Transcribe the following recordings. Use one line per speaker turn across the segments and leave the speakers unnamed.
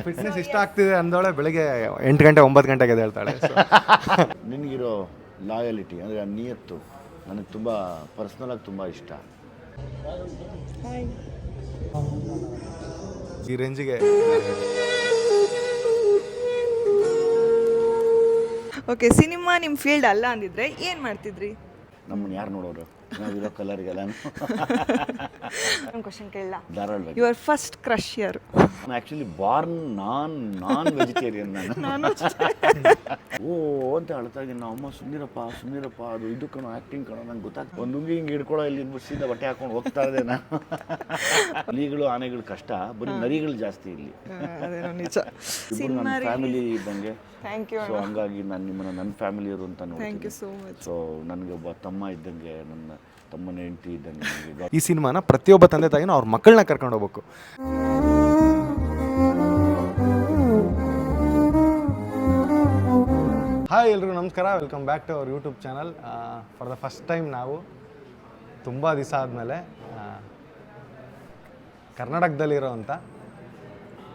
Fitness ಇಷ್ಟ ಆಗ್ತಿದೆ ಅಂದೋಳೆ ಬೆಳಿಗ್ಗೆ 8 ಗಂಟೆ 9 ಗಂಟೆಗೆ ಎದ್ದೇಳ್ತಾಳೆ.
ನಿನಗಿರೋ ಲಾಯಲಿಟಿ ಅಂದರೆ ಆ ನಿಯತ್ತು ನನಗೆ ತುಂಬ ಪರ್ಸ್ನಲಾಗಿ ತುಂಬ ಇಷ್ಟ.
ಈ ರೇಂಜಿಗೆ
ಓಕೆ, ಸಿನಿಮಾ ನಿಮ್ಮ ಫೀಲ್ಡ್ ಅಲ್ಲ ಅಂದಿದ್ರೆ ಏನು ಮಾಡ್ತಿದ್ರಿ?
ನಮ್ಮನ್ನು ಯಾರು ನೋಡೋರು? ನಾವಿರೋ ಕಲರ್ಗೆಲ್ಲ
ಒಂದು ಕ್ವಶನ್ ಕೇಳಲ್ಲ.
ಧಾರಾವಾಹಿಗೆ
ಯುವರ್ ಫಸ್ಟ್ ಕ್ರಶ್ ಯಾರು?
ನಾನು ಆ್ಯಕ್ಚುಲಿ ಬಾರ್ನ್ ನಾನ್ ವೆಜಿಟೇರಿಯನ್ ನಾನು. ಓ ಅಂತ ಹೇಳ್ತಾ ಇದ್ದೀನಿ ನಾವು, ಅಮ್ಮ ಸುಮ್ಮನಿರಪ್ಪ ಅದು ಇದು ಕಣೋ ಆ್ಯಕ್ಟಿಂಗ್ ಕಣೋ ನಂಗೆ ಗೊತ್ತಾಗ್ತದೆ. ಒಂದು ಉಂಗಿ ಹಿಂಗೆ ಹಿಡ್ಕೊಳ್ಳೋ ಇಲ್ಲಿ ಸೀದಾ ಬಟ್ಟೆ ಹಾಕೊಂಡು ಹೋಗ್ತಾ ಇದೆ ನಾನು. ಹುಲಿಗಳು ಆನೆಗಳು ಕಷ್ಟ, ಬರೀ ನರಿಗಳು ಜಾಸ್ತಿ ಇಲ್ಲಿ.
ಅದೇನೋ ನಿಜ.
ಇಬ್ಬರು ನನ್ನ ಫ್ಯಾಮಿಲಿ ಇದ್ದಂಗೆ.
Thank you.
ಸೊ ಹಂಗಾಗಿ ನಾನು ನಿಮ್ಮನ್ನು ನನ್ನ ಫ್ಯಾಮಿಲಿಯವರು ಅಂತ
ಥ್ಯಾಂಕ್ ಯು
ನೋಡ್ತೀನಿ.
So much.
ಸೊ ನನಗೆ ಒಬ್ಬ ತಮ್ಮ ಇದ್ದಂಗೆ, ನನ್ನ ತಮ್ಮನ ಹೆಂಡತಿ ಇದ್ದಂಗೆ ನನಗೆ.
ಈ ಸಿನಿಮಾನ ಪ್ರತಿಯೊಬ್ಬ ತಂದೆ ತಾಯಿನೂ ಅವ್ರ ಮಕ್ಕಳನ್ನ ಕರ್ಕೊಂಡು ಹೋಗ್ಬೇಕು. ಹಾಯ್ ಎಲ್ರಿಗೂ ನಮಸ್ಕಾರ, welcome back to our YouTube channel. For the first time ನಾವು ತುಂಬ ದಿವಸ ಆದಮೇಲೆ ಕರ್ನಾಟಕದಲ್ಲಿರೋವಂಥ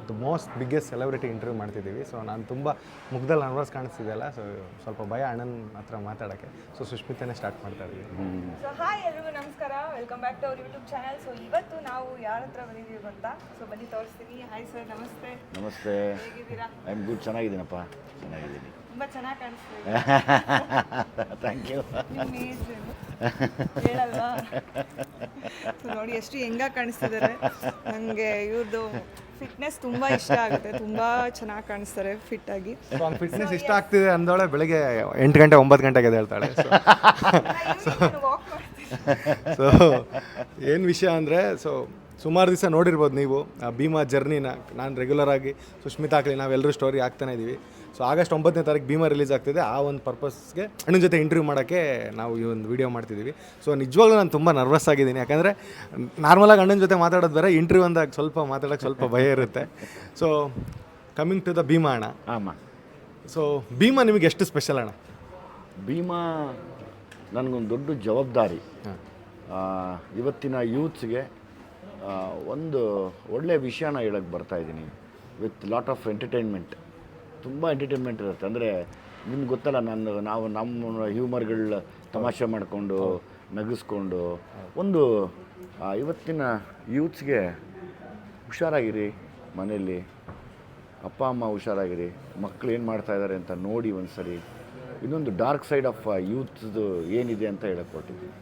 the most biggest celebrity interview ಮಾಡ್ತಿದ್ದೀವಿ. ಸೊ ನಾನು ತುಂಬ ಮುಖದಲ್ಲಿ ನರ್ವಸ್ ಕಾಣಿಸ್ತಿದೆಯಲ್ಲ, ಸೊ ಸ್ವಲ್ಪ ಭಯ ಅಣ್ಣನ ಹತ್ರ ಮಾತಾಡೋಕ್ಕೆ. ಸೊ ಸುಷ್ಮಿತನೇ ಸ್ಟಾರ್ಟ್ ಮಾಡ್ತಾ ಇದ್ದೀವಿ.
ಸೊ ಹಾಯ್ ಎಲ್ರಿಗೂ ನಮಸ್ಕಾರ, welcome back to our YouTube channel. So ಇವತ್ತು ನಾವು ಯಾರ ಹತ್ರ ಬಂದಿದ್ದೀವಿ ಗೊತ್ತಾ? ಸೊ ಬನ್ನಿ ತೋರಿಸ್ತೀನಿ. ಹಾಯ್ ಸರ್, ನಮಸ್ತೆ.
ನಮಸ್ತೆ.
ಹೇಗಿದ್ದೀರಾ?
ಐ ಆಮ್ ಗುಡ್, ಚೆನ್ನಾಗಿದ್ದೀನಪ್ಪ. ಚೆನ್ನಾಗಿದ್ದೀನಿ.
ತುಂಬ ಚೆನ್ನಾಗಿ ಕಾಣಿಸ್ತೀವಿ.
Thank you.
ನಿಮ್ಮ ಏಜ್ ಹೇಳಲ್ವಾ? ಸೊ ನೋಡಿ ಎಷ್ಟು ಹೆಂಗಾಗಿ ಕಾಣಿಸ್ತಿದ್ದಾರೆ. ನನಗೆ ಇವ್ರದ್ದು ಫಿಟ್ನೆಸ್ ತುಂಬ ಇಷ್ಟ ಆಗುತ್ತೆ, ತುಂಬ ಚೆನ್ನಾಗಿ ಕಾಣಿಸ್ತಾರೆ ಫಿಟ್ ಆಗಿ.
ಸೊ ಅವ್ನು ಫಿಟ್ನೆಸ್ ಇಷ್ಟ ಆಗ್ತಿದೆ ಅಂದೋಳೆ ಬೆಳಿಗ್ಗೆ 8 ಗಂಟೆ 9 ಗಂಟೆಗೆ ಎದ್ದೇಳ್ತಾಳೆ.
ವಾಕ್ ಮಾಡ್ತೀನಿ.
ಸೊ ಏನು ವಿಷಯ ಅಂದರೆ, ಸೊ ಸುಮಾರು ದಿವಸ ನೋಡಿರ್ಬೋದು ನೀವು ಭೀಮಾ ಜರ್ನಿನ. ನಾನು ರೆಗ್ಯುಲರಾಗಿ ಸುಷ್ಮಿತಾ ಆಗಲಿ ನಾವೆಲ್ಲರೂ ಸ್ಟೋರಿ ಆಗ್ತಾನೆ ಇದ್ದೀವಿ. ಸೊ ಆಗಸ್ಟ್ 9ನೇ ತಾರೀಕು ಭೀಮಾ ರಿಲೀಸ್ ಆಗ್ತಿದೆ. ಆ ಒಂದು ಪರ್ಪಸ್ಗೆ ಅಣ್ಣನ ಜೊತೆ ಇಂಟರ್ವ್ಯೂ ಮಾಡೋಕ್ಕೆ ನಾವು ಈ ಒಂದು ವಿಡಿಯೋ ಮಾಡ್ತಿದ್ದೀವಿ. ಸೊ ನಿಜವಾಗ್ಲೂ ನಾನು ತುಂಬ ನರ್ವಸ್ ಆಗಿದ್ದೀನಿ, ಯಾಕಂದರೆ ನಾರ್ಮಲಾಗಿ ಅಣ್ಣನ ಜೊತೆ ಮಾತಾಡೋದು ಬೇರೆ, ಇಂಟರ್ವ್ಯೂ ಅಂದಾಗ ಸ್ವಲ್ಪ ಮಾತಾಡೋಕ್ಕೆ ಸ್ವಲ್ಪ ಭಯ ಇರುತ್ತೆ. So coming to the Bheema ಅಣ್ಣ.
ಆಮ.
ಸೊ ಭೀಮಾ ನಿಮಗೆ ಎಷ್ಟು ಸ್ಪೆಷಲ್ ಅಣ್ಣ?
ಭೀಮಾ ನನಗೊಂದು ದೊಡ್ಡ ಜವಾಬ್ದಾರಿ. ಇವತ್ತಿನ ಯೂತ್ಸ್ಗೆ ಒಂದು ಒಳ್ಳೆಯ ವಿಷಯನ ಹೇಳಕ್ಕೆ ಬರ್ತಾಯಿದ್ದೀನಿ. With lot of entertainment. ತುಂಬ ಎಂಟರ್ಟೈನ್ಮೆಂಟ್ ಇರುತ್ತೆ. ಅಂದರೆ ನಿಮ್ಗೆ ಗೊತ್ತಲ್ಲ, ನಾವು ನಮ್ಮ ಹ್ಯೂಮರ್ಗಳು ತಮಾಷೆ ಮಾಡಿಕೊಂಡು ನಗಿಸ್ಕೊಂಡು ಒಂದು ಇವತ್ತಿನ ಯೂತ್ಸ್ಗೆ ಹುಷಾರಾಗಿರಿ, ಮನೆಯಲ್ಲಿ ಅಪ್ಪ ಅಮ್ಮ ಹುಷಾರಾಗಿರಿ, ಮಕ್ಕಳು ಏನು ಮಾಡ್ತಾಯಿದ್ದಾರೆ ಅಂತ ನೋಡಿ ಒಂದು ಸರಿ. ಇನ್ನೊಂದು ಡಾರ್ಕ್ ಸೈಡ್ ಆಫ್ ಯೂತ್ದು ಏನಿದೆ ಅಂತ ಹೇಳಕ್ಕೆ ಕೊಟ್ಟಿದ್ದೀನಿ.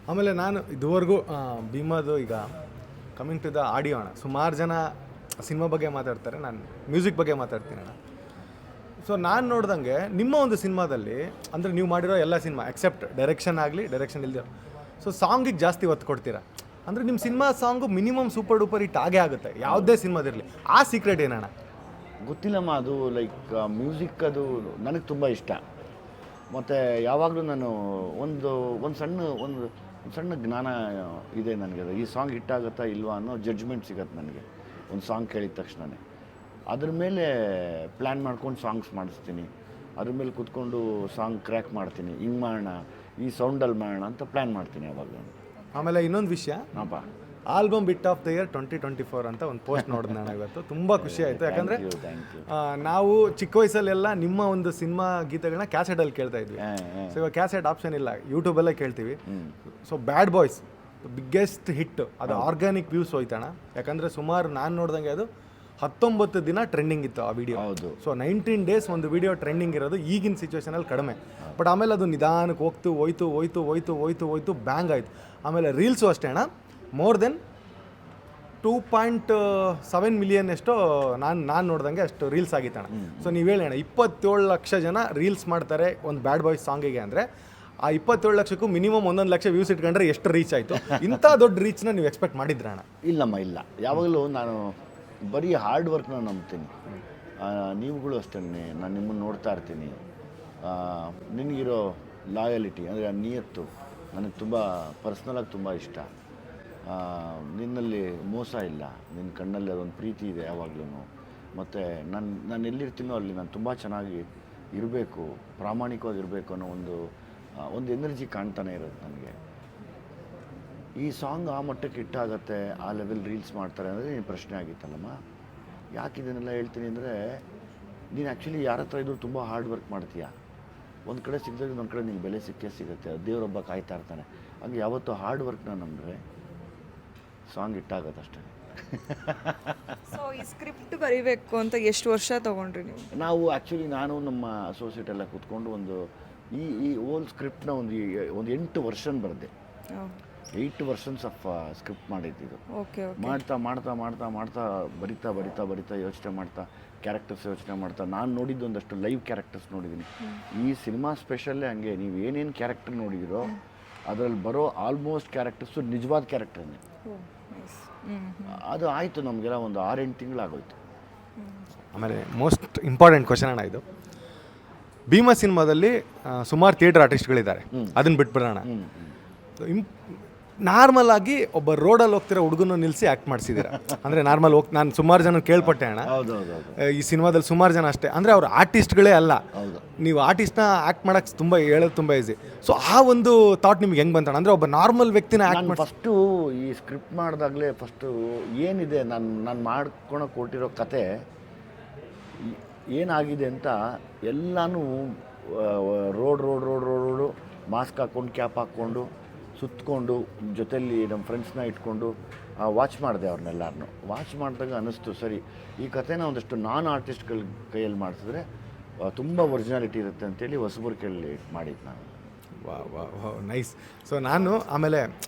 ಆಮೇಲೆ ನಾನು ಇದುವರೆಗೂ ಭೀಮಾದು ಈಗ ಕಮಿಂಗ್ ಟು ದ ಆಡಿಯೋ ಅಣ್ಣ, ಸುಮಾರು ಜನ ಸಿನಿಮಾ ಬಗ್ಗೆ ಮಾತಾಡ್ತಾರೆ, ನಾನು ಮ್ಯೂಸಿಕ್ ಬಗ್ಗೆ ಮಾತಾಡ್ತೀನಿ ಅಣ್ಣ. ಸೊ ನಾನು ನೋಡ್ದಂಗೆ ನಿಮ್ಮ ಒಂದು ಸಿನಿಮಾದಲ್ಲಿ, ಅಂದರೆ ನೀವು ಮಾಡಿರೋ ಎಲ್ಲ ಸಿನಿಮಾ ಎಕ್ಸೆಪ್ಟ್ ಡೈರೆಕ್ಷನ್ ಆಗಲಿ, ಡೈರೆಕ್ಷನ್ ಇಲ್ದಿರೋ, ಸೊ ಸಾಂಗಿಗೆ ಜಾಸ್ತಿ ಒತ್ತು ಕೊಡ್ತೀರಾ. ಅಂದರೆ ನಿಮ್ಮ cinema song minimum super duper hit ಆಗೇ ಆಗುತ್ತೆ ಯಾವುದೇ ಸಿನಿಮಾದಿರಲಿ. ಆ ಸೀಕ್ರೆಟ್ ಏನಣ್ಣ?
ಗೊತ್ತಿಲ್ಲಮ್ಮ. ಅದು ಲೈಕ್ ಮ್ಯೂಸಿಕ್ ಅದು ನನಗೆ ತುಂಬ ಇಷ್ಟ. ಮತ್ತು ಯಾವಾಗಲೂ ನಾನು ಒಂದು ಸಣ್ಣ ಜ್ಞಾನ ಇದೆ ನನಗೆ. ಈ ಸಾಂಗ್ ಹಿಟ್ಟಾಗುತ್ತಾ ಇಲ್ವಾ ಅನ್ನೋ ಜಡ್ಜ್ಮೆಂಟ್ ಸಿಗತ್ತೆ ನನಗೆ ಒಂದು ಸಾಂಗ್ ಕೇಳಿದ ತಕ್ಷಣವೇ. ಅದ್ರ ಮೇಲೆ ಪ್ಲ್ಯಾನ್ ಮಾಡ್ಕೊಂಡು ಸಾಂಗ್ಸ್ ಮಾಡಿಸ್ತೀನಿ. ಅದ್ರ ಮೇಲೆ ಕೂತ್ಕೊಂಡು ಸಾಂಗ್ ಕ್ರ್ಯಾಕ್ ಮಾಡ್ತೀನಿ, ಹಿಂಗೆ ಮಾಡೋಣ, ಈ ಸೌಂಡಲ್ಲಿ ಮಾಡೋಣ ಅಂತ ಪ್ಲ್ಯಾನ್ ಮಾಡ್ತೀನಿ ಯಾವಾಗಲೂ.
ಆಮೇಲೆ ಇನ್ನೊಂದು ವಿಷಯ,
ಹಾಂ,
album bit of the year 2024 ಅಂತ ಒಂದು ಪೋಸ್ಟ್ ನೋಡಿದೆ ನಾನು ಇವತ್ತು. ತುಂಬ ಖುಷಿ ಆಯಿತು, ಯಾಕಂದರೆ ನಾವು ಚಿಕ್ಕ ವಯಸ್ಸಲ್ಲೆಲ್ಲ ನಿಮ್ಮ ಒಂದು ಸಿನಿಮಾ ಗೀತೆಗಳನ್ನ ಕ್ಯಾಸೆಟಲ್ಲಿ ಕೇಳ್ತಾ ಇದ್ವಿ. ಸೊ ಇವಾಗ ಕ್ಯಾಸೆಟ್ ಆಪ್ಷನ್ ಇಲ್ಲ, ಯೂಟ್ಯೂಬಲ್ಲೇ ಕೇಳ್ತೀವಿ. ಸೊ ಬ್ಯಾಡ್ ಬಾಯ್ಸ್ ಬಿಗ್ಗೆಸ್ಟ್ ಹಿಟ್, ಅದು ಆರ್ಗ್ಯಾನಿಕ್ ವ್ಯೂಸ್ ಹೋಯ್ತಣ್ಣ. ಯಾಕಂದರೆ ಸುಮಾರು ನಾನು ನೋಡ್ದಂಗೆ ಅದು 19 ದಿನ ಟ್ರೆಂಡಿಂಗ್ ಇತ್ತು ಆ ವಿಡಿಯೋ.
ಹೌದು.
ಸೊ 19 ಡೇಸ್ ಒಂದು ವಿಡಿಯೋ ಟ್ರೆಂಡಿಂಗ್ ಇರೋದು ಈಗಿನ ಸಿಚುವೇಷನಲ್ಲಿ ಕಡಿಮೆ. ಬಟ್ ಆಮೇಲೆ ಅದು ನಿಧಾನಕ್ಕೆ ಹೋಯ್ತು ಬ್ಯಾಂಗ್ ಆಯಿತು. ಆಮೇಲೆ ರೀಲ್ಸು ಅಷ್ಟೇ ಅಣ್ಣ, ಮೋರ್ ದೆನ್ 2.7 ಮಿಲಿಯನ್ ಎಷ್ಟೋ ನಾನು ನೋಡ್ದಂಗೆ ಅಷ್ಟು ರೀಲ್ಸ್ ಆಗಿತ್ತಣ್ಣ. ಸೊ ನೀವು ಹೇಳೋಣ 27 ಲಕ್ಷ ಜನ ರೀಲ್ಸ್ ಮಾಡ್ತಾರೆ ಒಂದು ಬ್ಯಾಡ್ ಬಾಯ್ಸ್ ಸಾಂಗಿಗೆ ಅಂದರೆ, ಆ 27 ಲಕ್ಷಕ್ಕೂ ಮಿನಿಮಮ್ 1 ಲಕ್ಷ ವ್ಯೂಸ್ ಇಟ್ಕೊಂಡ್ರೆ ಎಷ್ಟು ರೀಚ್ ಆಯಿತು? ಇಂಥ ದೊಡ್ಡ ರೀಚ್ನ ನೀವು ಎಕ್ಸ್ಪೆಕ್ಟ್ ಮಾಡಿದ್ರಣ್ಣ?
ಇಲ್ಲಮ್ಮ, ಇಲ್ಲ. ಯಾವಾಗಲೂ ನಾನು ಬರೀ ಹಾರ್ಡ್ ವರ್ಕ್ನ ನಂಬ್ತೀನಿ. ನೀವುಗಳು ಅಷ್ಟೇ, ನಾನು ನಿಮ್ಮನ್ನು ನೋಡ್ತಾ ಇರ್ತೀನಿ. ನಿನಗಿರೋ ಲಾಯಲಿಟಿ ಅಂದರೆ ಆ ನಿಯತ್ತು ನನಗೆ ತುಂಬ ಪರ್ಸ್ನಲಾಗಿ ತುಂಬ ಇಷ್ಟ. ನಿನ್ನಲ್ಲಿ ಮೋಸ ಇಲ್ಲ, ನಿನ್ನ ಕಣ್ಣಲ್ಲಿ ಅದೊಂದು ಪ್ರೀತಿ ಇದೆ ಯಾವಾಗಲೂ. ಮತ್ತು ನಾನು ಎಲ್ಲಿರ್ತೀನೋ ಅಲ್ಲಿ ನಾನು ತುಂಬ ಚೆನ್ನಾಗಿ ಇರಬೇಕು, ಪ್ರಾಮಾಣಿಕವಾಗಿರಬೇಕು ಅನ್ನೋ ಒಂದು ಎನರ್ಜಿ ಕಾಣ್ತಾನೆ ಇರೋದು ನನಗೆ. ಈ ಸಾಂಗ್ ಆ ಮಟ್ಟಕ್ಕೆ ಹಿಟ್ಟಾಗತ್ತೆ, ಆ ಲೆವೆಲ್ ರೀಲ್ಸ್ ಮಾಡ್ತಾರೆ ಅಂದರೆ ನೀನು ಪ್ರಶ್ನೆ ಆಗಿತ್ತಲ್ಲಮ್ಮ. ಯಾಕೆ ಇದನ್ನೆಲ್ಲ ಹೇಳ್ತೀನಿ ಅಂದರೆ, ನೀನು ಆ್ಯಕ್ಚುಲಿ ಯಾರ ಹತ್ರ ಇದ್ದರೂ ತುಂಬ ಹಾರ್ಡ್ ವರ್ಕ್ ಮಾಡ್ತೀಯ. ಒಂದು ಕಡೆ ಸಿಗದಾಗ ಇನ್ನೊಂದು ಕಡೆ ನಿಂಗೆ ಬೆಲೆ ಸಿಕ್ಕೇ ಸಿಗುತ್ತೆ. ದೇವರೊಬ್ಬ ಕಾಯ್ತಾ ಇರ್ತಾನೆ. ಹಂಗೆ ಯಾವತ್ತೂ ಹಾರ್ಡ್ ವರ್ಕ್ನ ನಂಬಿದ್ರೆ ಸಾಂಗ್ ಇಟ್ಟಾಗತ್ತಷ್ಟೇ.
ಸೊ ಈ ಸ್ಕ್ರಿಪ್ಟ್ ಬರೀಬೇಕು ಅಂತ ಎಷ್ಟು ವರ್ಷ ತೊಗೊಂಡ್ರಿ ನೀವು?
ನಾವು ಆ್ಯಕ್ಚುಲಿ ನಾನು ನಮ್ಮ ಅಸೋಸಿಯೇಟ್ ಎಲ್ಲ ಕೂತ್ಕೊಂಡು ಒಂದು ಈ ಓಲ್ ಸ್ಕ್ರಿಪ್ಟ್ನ ಒಂದು 8 ವರ್ಷನ್ ಬರೆದೆ. 8 ವರ್ಷನ್ಸ್ ಆಫ್ ಸ್ಕ್ರಿಪ್ಟ್ ಮಾಡಿದ್ದಿದ್ದು.
ಓಕೆ
ಮಾಡ್ತಾ ಮಾಡ್ತಾ ಮಾಡ್ತಾ ಮಾಡ್ತಾ ಬರಿತಾ ಬರಿತಾ ಬರಿತಾ ಯೋಚನೆ ಮಾಡ್ತಾ ಕ್ಯಾರೆಕ್ಟರ್ಸ್ ಯೋಚನೆ ಮಾಡ್ತಾ ನಾನು ನೋಡಿದ್ದು ಒಂದಷ್ಟು ಲೈವ್ ಕ್ಯಾರೆಕ್ಟರ್ಸ್ ನೋಡಿದ್ದೀನಿ. ಈ ಸಿನಿಮಾ ಸ್ಪೆಷಲ್ಲೇ ಹಂಗೆ. ನೀವು ಏನೇನು ಕ್ಯಾರೆಕ್ಟರ್ ನೋಡಿದಿರೋ ಅದರಲ್ಲಿ ಬರೋ ಆಲ್ಮೋಸ್ಟ್ ಕ್ಯಾರೆಕ್ಟರ್ಸು ನಿಜವಾದ ಕ್ಯಾರೆಕ್ಟರ್ನೇ. ಅದು ಆಯಿತು ನಮಗೆಲ್ಲ ಒಂದು 6-8 ತಿಂಗಳಾಗೋಯ್ತು.
ಆಮೇಲೆ ಮೋಸ್ಟ್ ಇಂಪಾರ್ಟೆಂಟ್ ಕ್ವಶನ್ ಅಣ್ಣ ಇದು. ಭೀಮಾ ಸಿನಿಮಾದಲ್ಲಿ ಸುಮಾರು ಥಿಯೇಟರ್ ಆರ್ಟಿಸ್ಟ್ಗಳಿದ್ದಾರೆ, ಅದನ್ನು ಬಿಟ್ಬಿಡೋಣ. ನಾರ್ಮಲ್ ಆಗಿ ಒಬ್ಬ ರೋಡಲ್ಲಿ ಹೋಗ್ತಿರೋ ಹುಡುಗನ ನಿಲ್ಲಿಸಿ ಆ್ಯಕ್ಟ್ ಮಾಡಿಸಿದ್ದೀರ. ಅಂದರೆ ನಾರ್ಮಲ್ ನಾನು ಸುಮಾರು ಜನ ಕೇಳ್ಪಟ್ಟೆ ಅಣ್ಣ, ಈ ಸಿನಿಮಾದಲ್ಲಿ ಸುಮಾರು ಜನ ಅಷ್ಟೇ. ಅಂದರೆ ಅವ್ರು ಆರ್ಟಿಸ್ಟ್ಗಳೇ ಅಲ್ಲ. ನೀವು ಆರ್ಟಿಸ್ಟ್ನ ಆ್ಯಕ್ಟ್ ಮಾಡೋಕ್ಕೆ ಹೇಳೋದು ತುಂಬ ಈಸಿ. ಸೊ ಆ ಒಂದು ಥಾಟ್ ನಿಮ್ಗೆ ಹೆಂಗೆ ಬಂತಣ್ಣ? ಅಂದರೆ ಒಬ್ಬ ನಾರ್ಮಲ್ ವ್ಯಕ್ತಿನ ಆ್ಯಕ್ಟ್ ಮಾಡಿ
ಫಸ್ಟು ಈ ಸ್ಕ್ರಿಪ್ಟ್ ಮಾಡಿದಾಗಲೇ ಫಸ್ಟು ಏನಿದೆ ನಾನು ಮಾಡ್ಕೊಳಕ್ಕೆ ಕೊಟ್ಟಿರೋ ಕತೆ ಏನಾಗಿದೆ ಅಂತ ಎಲ್ಲನೂ ರೋಡು ಮಾಸ್ಕ್ ಹಾಕ್ಕೊಂಡು ಕ್ಯಾಪ್ ಹಾಕ್ಕೊಂಡು ಸುತ್ತಕೊಂಡು ಜೊತೆಯಲ್ಲಿ ನಮ್ಮ ಫ್ರೆಂಡ್ಸ್ನ ಇಟ್ಕೊಂಡು ವಾಚ್ ಮಾಡಿದೆ ಅವ್ರನ್ನೆಲ್ಲರನ್ನೂ. ವಾಚ್ ಮಾಡಿದಾಗ ಅನ್ನಿಸ್ತು, ಸರಿ ಈ ಕಥೆನ ಒಂದಷ್ಟು ನಾನ್ ಆರ್ಟಿಸ್ಟ್ಗಳ ಕೈಯಲ್ಲಿ ಮಾಡಿಸಿದ್ರೆ ತುಂಬ ಒರಿಜಿನಾಲಿಟಿ ಇರುತ್ತೆ ಅಂತೇಳಿ ಹೊಸಬರ ಕೈಯಲ್ಲಿ ಮಾಡಿದ್ದು ನಾನು.
ವಾ ನೈಸ್. ಸೊ ನಾನು ಆಮೇಲೆ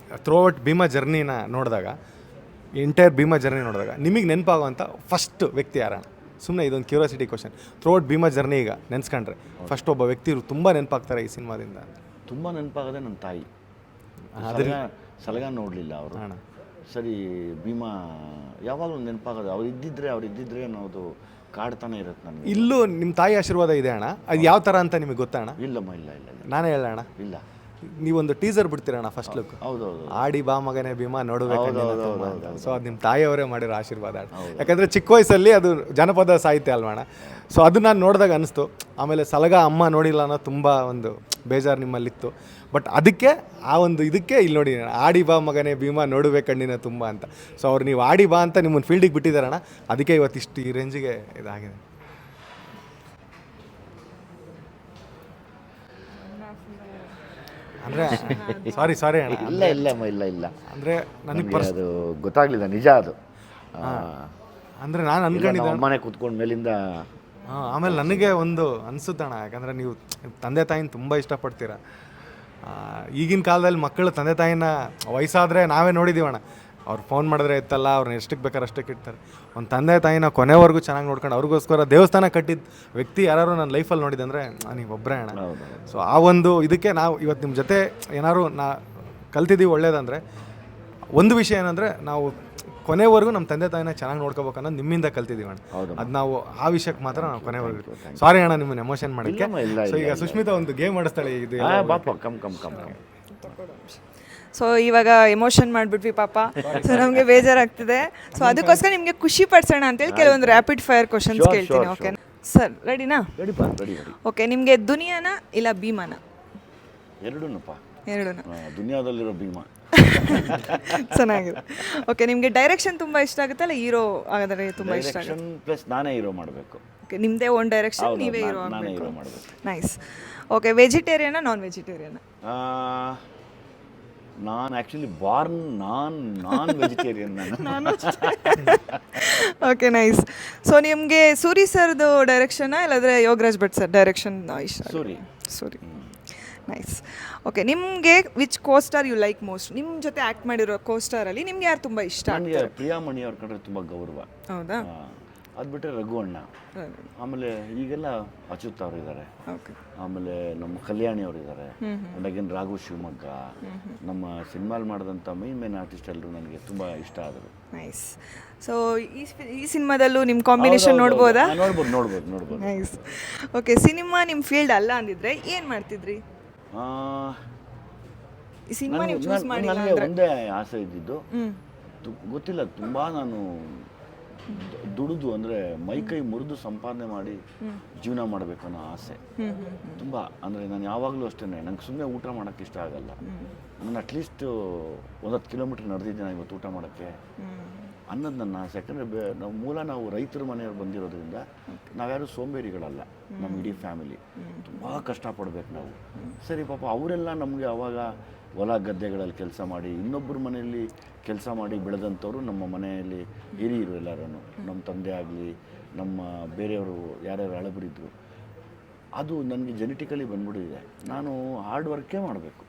ಥ್ರೂಔಟ್ ಭೀಮಾ ಜರ್ನಿನ ನೋಡಿದಾಗ, ಎಂಟೈರ್ ಭೀಮಾ ಜರ್ನಿ ನೋಡಿದಾಗ ನಿಮಗೆ ನೆನಪಾಗುವಂಥ ಫಸ್ಟ್ ವ್ಯಕ್ತಿ ಯಾರಣ್ಣ? ಸುಮ್ಮನೆ ಇದೊಂದು curiosity question. Throughout Bheema journey ಈಗ ನೆನೆಸ್ಕೊಂಡ್ರೆ ಫಸ್ಟ್ ಒಬ್ಬ ವ್ಯಕ್ತಿ ತುಂಬ ನೆನಪಾಗ್ತಾರೆ ಈ ಸಿನಿಮಾದಿಂದ?
ತುಂಬ ನೆನಪಾಗದೆ ನನ್ನ ತಾಯಿ. ಸಲಗ ನೋಡಲಿಲ್ಲ ಅವರು. ಸರಿ, ಭೀಮಾ ಯಾವಾಗಲೂ ನೆನಪಾಗೋದು. ಅವ್ರು ಇದ್ದಿದ್ರೆ ಅನ್ನೋದು ಕಾಡ್ತಾನೆ ಇರುತ್ತೆ ನನಗೆ. ಇಲ್ಲೂ
ನಿಮ್ಮ ತಾಯಿ ಆಶೀರ್ವಾದ ಇದೆ ಅಣ್ಣ. ಅದು ಯಾವ ಥರ ಅಂತ ನಿಮಗೆ ಗೊತ್ತಾ ಅಣ್ಣ?
ಇಲ್ಲಮ್ಮ, ಇಲ್ಲ.
ನಾನೇ ಹೇಳೋಣ.
ಇಲ್ಲ,
ನೀವೊಂದು ಟೀಸರ್ ಬಿಡ್ತೀರಣ್ಣ ಫಸ್ಟ್ ಲುಕ್.
ಹೌದೌದು.
ಆಡಿ ಬಾ ಮಗನೇ ಭೀಮಾ ನೋಡಬೇಕು. ಸೊ ಅದು ನಿಮ್ಮ ತಾಯಿಯವರೇ ಮಾಡಿರೋ ಆಶೀರ್ವಾದ. ಯಾಕಂದರೆ ಚಿಕ್ಕ ವಯಸ್ಸಲ್ಲಿ ಅದು ಜನಪದ ಸಾಹಿತ್ಯ ಅಲ್ವಣ್ಣ. ಸೊ ಅದು ನಾನು ನೋಡಿದಾಗ ಅನಿಸ್ತು. ಆಮೇಲೆ ಸಲಗ ಅಮ್ಮ ನೋಡಿಲ್ಲ ಅನ್ನೋ ತುಂಬ ಒಂದು ಬೇಜಾರು ನಿಮ್ಮಲ್ಲಿತ್ತು. ಬಟ್ ಅದಕ್ಕೆ ಆ ಒಂದು ಇದಕ್ಕೆ ಇಲ್ಲಿ ನೋಡಿ, ಆಡಿ ಬಾ ಮಗನೇ ಭೀಮಾ ನೋಡಬೇಕಣ್ಣಿನ ತುಂಬ ಅಂತ. ಸೊ ಅವ್ರು ನೀವು ಆಡಿ ಬಾ ಅಂತ ನಿಮ್ಮನ್ನು ಫೀಲ್ಡಿಗೆ ಬಿಟ್ಟಿದ್ದಾರಣ್ಣ. ಅದಕ್ಕೆ ಇವತ್ತಿಷ್ಟು ಈ ರೇಂಜಿಗೆ ಇದಾಗಿದೆ. ಅಂದರೆ ಸಾರಿ ಅಣ್ಣ.
ಇಲ್ಲ
ಅಂದರೆ ನನಗೆ
ಅದು ಗೊತ್ತಾಗಲಿಲ್ಲ, ನಿಜ ಅದು.
ಅಂದರೆ ನಾನು ಅನ್ಕೊಂಡಿದ್ದೆ
ಮನೆ ಕೂತ್ಕೊಂಡು ಮೇಲಿಂದ.
ಆಮೇಲೆ ನನಗೆ ಒಂದು ಅನಿಸುತ್ತಣ್ಣ, ಯಾಕಂದರೆ ನೀವು ತಂದೆ ತಾಯಿನ ತುಂಬ ಇಷ್ಟಪಡ್ತೀರ. ಈಗಿನ ಕಾಲದಲ್ಲಿ ಮಕ್ಕಳು ತಂದೆ ತಾಯಿನ ವಯಸ್ಸಾದರೆ ನಾವೇ ನೋಡಿದ್ದೀವಣ್ಣ, ಅವ್ರು ಫೋನ್ ಮಾಡಿದ್ರೆ ಎತ್ತಲ್ಲ, ಅವ್ರನ್ನ ಎಷ್ಟಕ್ಕೆ ಬೇಕಾದ್ರೆ ಅಷ್ಟಕ್ಕೆ ಇಡ್ತಾರೆ. ಒಂದು ತಂದೆ ತಾಯಿನ ಕೊನೆವರೆಗೂ ಚೆನ್ನಾಗಿ ನೋಡ್ಕೊಂಡು ಅವ್ರಿಗೋಸ್ಕರ ದೇವಸ್ಥಾನ ಕಟ್ಟಿದ ವ್ಯಕ್ತಿ ಯಾರು ನನ್ನ ಲೈಫಲ್ಲಿ ನೋಡಿದೆ ಅಂದರೆ ನೀವು ಒಬ್ಬರೇ ಅಣ್ಣ. ಸೊ ಆ ಒಂದು ಇದಕ್ಕೆ ನಾವು ಇವತ್ತು ನಿಮ್ಮ ಜೊತೆ ಏನಾದ್ರು ಕಲ್ತಿದ್ದೀವಿ ಒಳ್ಳೇದಂದರೆ, ಒಂದು ವಿಷಯ ಏನಂದರೆ ನಾವು ಕೊನೆವರೆಗೂ ನಮ್ಮ ತಂದೆ ತಾಯಿನ ಚೆನ್ನಾಗಿ ನೋಡ್ಕೋಬೇಕು ಅನ್ನೋದು ನಿಮ್ಮಿಂದ ಕಲ್ತಿದ್ದೀವಿ ಅಣ್ಣ. ಅದು ನಾವು ಆ ವಿಷಯಕ್ಕೆ ಮಾತ್ರ ನಾವು ಕೊನೆವರೆಗೂ. ಸಾರಿ ಅಣ್ಣ ನಿಮ್ಮನ್ನು ಎಮೋಷನ್ ಮಾಡೋಕ್ಕೆ. ಸೊ ಈಗ ಸುಷ್ಮಿತಾ ಒಂದು ಗೇಮ್ ಆಡಿಸ್ತಾಳೆ. ಇದು
ಸೊ ಇವಾಗ ಎಮೋಷನ್ ಮಾಡಿಬಿಟ್ವಿ ಪಾಪ. ಸೊ ನಮಗೆ ಬೇಜಾರಾಗ್ತಿದೆ. ಸೊ ಅದಕ್ಕೋಸ್ಕರ ನಿಮಗೆ ಖುಷಿ ಪಡಿಸೋಣ ಅಂತೇಳಿ ಕೆಲವೊಂದು ರ್ಯಾಪಿಡ್ ಫೈರ್ ಕ್ವಶನ್ಸ್ ಕೇಳ್ತೀನಿ. ಓಕೆ ಸರ್, ರೆಡಿನಾ? ಓಕೆ, ನಿಮಗೆ ದುನಿಯಾನ ಇಲ್ಲ ಭೀಮಾನ?
ಎರಡೂ. ದುನಿಯಾದಲ್ಲಿರೋ ಭೀಮಾ
ಚೆನ್ನಾಗಿದೆ. ಓಕೆ, ನಿಮಗೆ ಡೈರೆಕ್ಷನ್ ತುಂಬ ಇಷ್ಟ ಆಗುತ್ತಲ್ಲ, ಹೀರೋ ಆದರೆ ತುಂಬ ಇಷ್ಟ ಆಗುತ್ತೆ?
ಪ್ಲಸ್ ನಾನೇ ಹೀರೋ ಮಾಡಬೇಕು.
ಓಕೆ, ನಿಮ್ಮದೇ ಓನ್ ಡೈರೆಕ್ಷನ್, ನೀವೇ ಹೀರೋ ಆಗಬೇಕು. ನೈಸ್. ಓಕೆ, ವೆಜಿಟೇರಿಯನಾ ನಾನ್ ವೆಜಿಟೇರಿಯನಾ?
ನಾನು ಆ್ಯಕ್ಚುಲಿ ಬಾರ್ನ್ ನಾನ್ ವೆಜಿಟೇರಿಯನ್ ನಾನು.
Okay, nice. ಸೊ ನಿಮಗೆ ಸೂರಿ ಸರ್ದು ಡೈರೆಕ್ಷನಾ ಇಲ್ಲಾಂದರೆ ಯೋಗರಾಜ್ ಭಟ್ ಸರ್ ಡೈರೆಕ್ಷನ್ ಇಷ್ಟ? ಸೂರಿ. ನೈಸ್. ಓಕೆ, ನಿಮಗೆ which costar you like most? ನಿಮ್ಮ ಜೊತೆ ಆ್ಯಕ್ಟ್ ಮಾಡಿರೋ ಕೋಸ್ಟಾರಲ್ಲಿ ನಿಮ್ಗೆ ಯಾರು ತುಂಬ ಇಷ್ಟ?
ನನಗೆ ಪ್ರಿಯಾಮಣಿ ಅವ್ರ ಕಂಡ್ರೆ ತುಂಬ ಗೌರವ.
ಹೌದಾ?
ಅದು ಬಿಟ್ಟರೆ ರಘು ಅಣ್ಣ. ಆಮೇಲೆ ಈಗೆಲ್ಲ ಅಚ್ಯುತ್ ಅವರು ಇದ್ದಾರೆ. ಆಮೇಲೆ ನಮ್ಮ ಕಲ್ಯಾಣಿ ಅವರು ಇದ್ದಾರೆ. ಅಗೇನ್ ರಾಘು ಶಿವಮೊಗ್ಗ. ನಮ್ಮ ಸಿನಿಮಾಲ್ ಮಾಡಿದಂಥ ಮೇನ್ ಆರ್ಟಿಸ್ಟ್ ಎಲ್ಲರೂ ನನಗೆ ತುಂಬ ಇಷ್ಟ ಆದರು.
ನೈಸ್. ಸೊ ಈ ಸಿನಿಮಾದಲ್ಲೂ ನಿಮ್ಮ ಕಾಂಬಿನೇಷನ್ ನೋಡ್ಬೋದಾ?
ನೋಡ್ಬೋದು.
ನೈಸ್. ಓಕೆ, ಸಿನಿಮಾ ನಿಮ್ಮ ಫೀಲ್ಡ್ ಅಲ್ಲ ಅಂದಿದ್ರೆ ಏನು ಮಾಡ್ತಿದ್ರಿ? ಈ ಸಿನಿಮಾ ನೀವು ಚೂಸ್ ಮಾಡಿಲ್ಲ
ನನಗೆ ಒಂದೇ ಆಸೆ ಇದ್ದಿದ್ದು, ಗೊತ್ತಿಲ್ಲ, ತುಂಬ ನಾನು ದುಡಿದು ಅಂದರೆ ಮೈಕೈ ಮುರಿದು ಸಂಪಾದನೆ ಮಾಡಿ ಜೀವನ ಮಾಡಬೇಕು ಅನ್ನೋ ಆಸೆ ತುಂಬ. ಅಂದರೆ ನಾನು ಯಾವಾಗಲೂ ಅಷ್ಟೇ, ನಂಗೆ ಸುಮ್ಮನೆ ಊಟ ಮಾಡೋಕ್ಕೆ ಇಷ್ಟ ಆಗಲ್ಲ. ನಾನು ಅಟ್ಲೀಸ್ಟ್ 10 ಕಿಲೋಮೀಟ್ರ್ ನಡೆದಿದ್ದೆ ನಾನು ಇವತ್ತು ಊಟ ಮಾಡೋಕ್ಕೆ. ಅನ್ನೋದು ನನ್ನ ಆಸೆ. ಯಾಕಂದರೆ ನಾವು ರೈತರ ಮನೆಯವ್ರು ಬಂದಿರೋದ್ರಿಂದ ನಾವ್ಯಾರು ಸೋಂಬೇರಿಗಳಲ್ಲ. ನಮ್ಮ ಇಡೀ ಫ್ಯಾಮಿಲಿ ತುಂಬ ಕಷ್ಟಪಡ್ಬೇಕು ನಾವು. ಸರಿ ಪಾಪ ಅವರೆಲ್ಲ ನಮಗೆ ಅವಾಗ ಹೊಲ ಗದ್ದೆಗಳಲ್ಲಿ ಕೆಲಸ ಮಾಡಿ ಇನ್ನೊಬ್ಬರ ಮನೆಯಲ್ಲಿ ಕೆಲಸ ಮಾಡಿ ಬೆಳೆದಂಥವ್ರು ನಮ್ಮ ಮನೆಯಲ್ಲಿ ಹಿರಿಯರು ಎಲ್ಲರೂ, ನಮ್ಮ ತಂದೆ ಆಗಲಿ ನಮ್ಮ ಬೇರೆಯವರು ಯಾರ್ಯಾರು ಹಳಬರಿದ್ರು, ಅದು ನನಗೆ ಜೆನೆಟಿಕಲಿ ಬಂದ್ಬಿಟ್ಟಿದೆ. ನಾನು ಹಾರ್ಡ್ ವರ್ಕೇ ಮಾಡಬೇಕು.